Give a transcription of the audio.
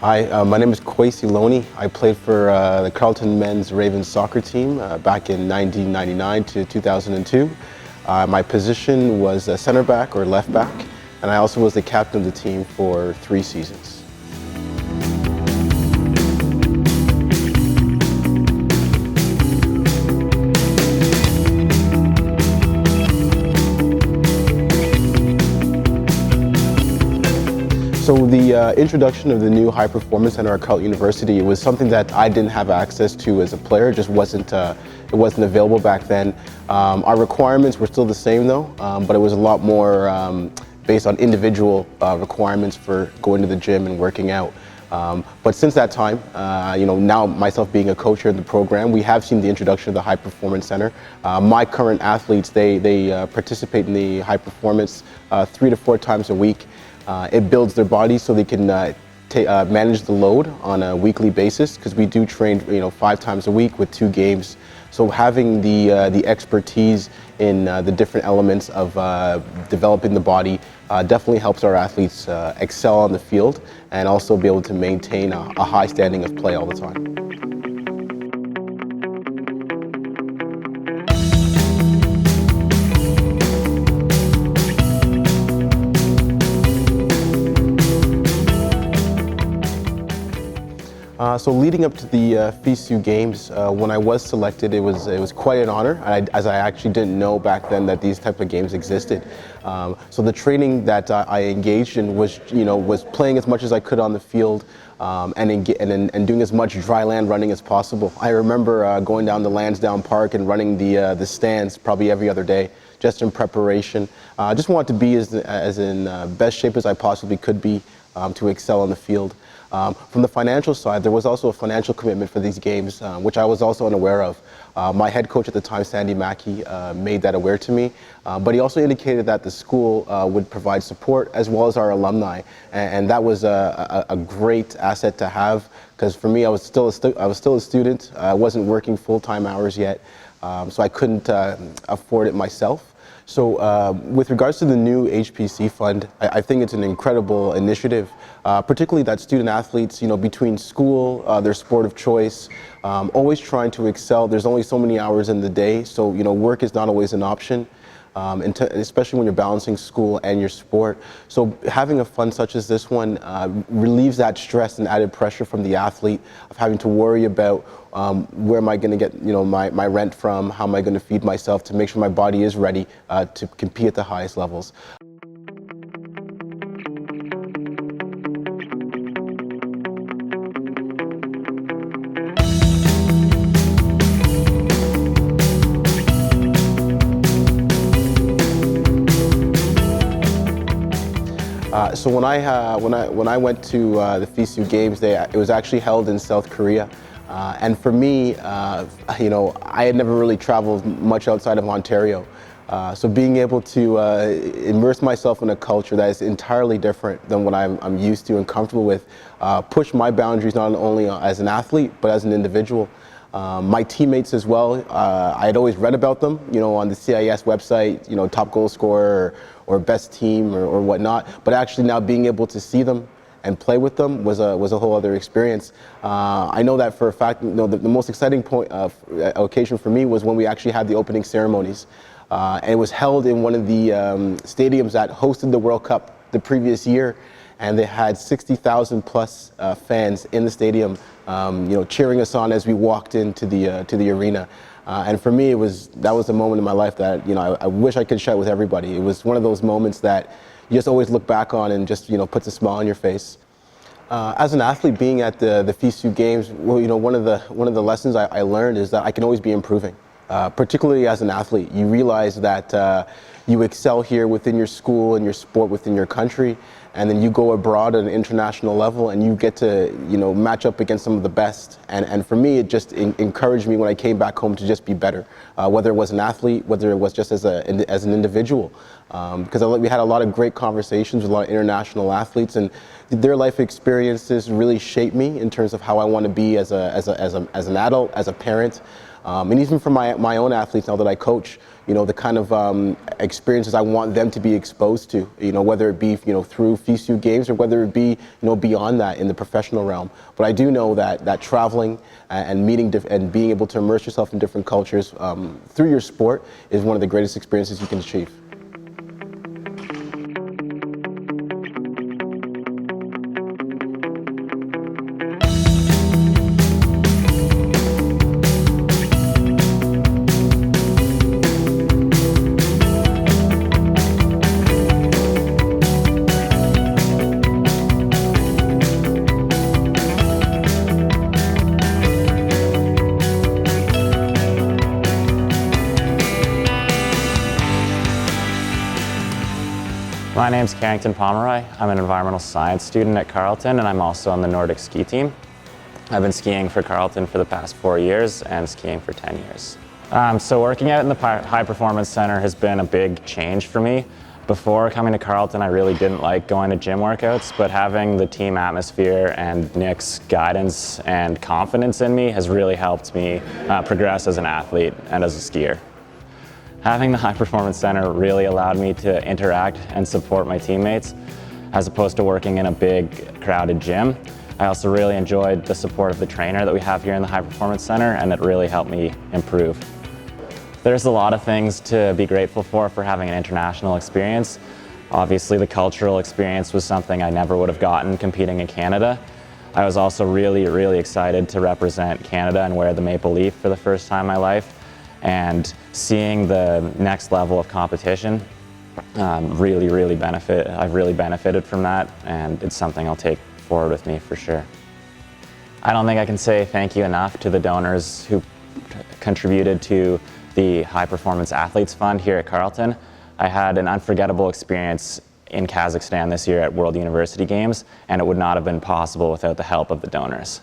Hi, my name is Kwesi Loney. I played for the Carleton men's Ravens soccer team back in 1999 to 2002. My position was center back or left back, and I also was the captain of the team for 3 seasons. So the introduction of the new high performance center at Carleton University was something that I didn't have access to as a player. It just wasn't available back then. Our requirements were still the same though, but it was a lot more based on individual requirements for going to the gym and working out. But since that time, now myself being a coach here in the program, we have seen the introduction of the High Performance Center. My current athletes, they participate in the high performance 3 to 4 times a week. It builds their bodies so they can manage the load on a weekly basis, because we do train 5 times a week with 2 games. So having the expertise in the different elements of developing the body definitely helps our athletes excel on the field and also be able to maintain a high standing of play all the time. So leading up to the FISU games, when I was selected, it was quite an honor, as I actually didn't know back then that these type of games existed. So the training that I engaged in was playing as much as I could on the field, and doing as much dry land running as possible. I remember going down to Lansdowne Park and running the stands probably every other day, just in preparation. I just wanted to be as in best shape as I possibly could be to excel on the field. From the financial side, there was also a financial commitment for these games, which I was also unaware of. My head coach at the time, Sandy Mackey, made that aware to me, but he also indicated that the school would provide support as well as our alumni, and that was a great asset to have, because for me, I was still a student. I wasn't working full-time hours yet, so I couldn't afford it myself. So with regards to the new HPC fund, I think it's an incredible initiative, particularly that student athletes, between school, their sport of choice, always trying to excel. There's only so many hours in the day, so work is not always an option, especially when you're balancing school and your sport. So having a fund such as this one relieves that stress and added pressure from the athlete of having to worry about where am I going to get my rent from, how am I going to feed myself to make sure my body is ready to compete at the highest levels. So when I went to the FISU games, it was actually held in South Korea. And for me, I had never really traveled much outside of Ontario. So being able to immerse myself in a culture that is entirely different than what I'm used to and comfortable with, pushed my boundaries not only as an athlete, but as an individual. My teammates as well, I had always read about them, on the CIS website, top goal scorer or best team or whatnot, but actually now being able to see them and play with them was a whole other experience. I know that for a fact, the most exciting occasion for me was when we actually had the opening ceremonies. And it was held in one of the stadiums that hosted the World Cup the previous year, and they had 60,000 plus fans in the stadium, cheering us on as we walked into the arena. And for me, that was a moment in my life that I wish I could share with everybody. It was one of those moments that you just always look back on and just puts a smile on your face. As an athlete, being at the FISU games, one of the lessons I learned is that I can always be improving. Particularly as an athlete, you realize that you excel here within your school and your sport within your country, and then you go abroad at an international level and you get to, match up against some of the best. And for me, it just encouraged me when I came back home to just be better, whether it was an athlete, whether it was just as an individual. Because we had a lot of great conversations with a lot of international athletes, and their life experiences really shaped me in terms of how I want to be as an adult, as a parent. And even for my own athletes now that I coach, the kind of experiences I want them to be exposed to, whether it be, through FISU games or whether it be, beyond that in the professional realm. But I do know that traveling and meeting and being able to immerse yourself in different cultures through your sport is one of the greatest experiences you can achieve. My name's Carleton. I'm an environmental science student at Carleton, and I'm also on the Nordic ski team. I've been skiing for Carleton for the past 4 years and skiing for 10 years. So working out in the High Performance Center has been a big change for me. Before coming to Carleton, I really didn't like going to gym workouts, but having the team atmosphere and Nick's guidance and confidence in me has really helped me progress as an athlete and as a skier. Having the High Performance Center really allowed me to interact and support my teammates as opposed to working in a big crowded gym. I also really enjoyed the support of the trainer that we have here in the High Performance Center, and it really helped me improve. There's a lot of things to be grateful for having an international experience. Obviously, the cultural experience was something I never would have gotten competing in Canada. I was also really excited to represent Canada and wear the maple leaf for the first time in my life. And seeing the next level of competition I've really benefited from that, and it's something I'll take forward with me for sure. I don't think I can say thank you enough to the donors who contributed to the High Performance Athletes Fund here at Carleton. I had an unforgettable experience in Kazakhstan this year at World University Games, and it would not have been possible without the help of the donors.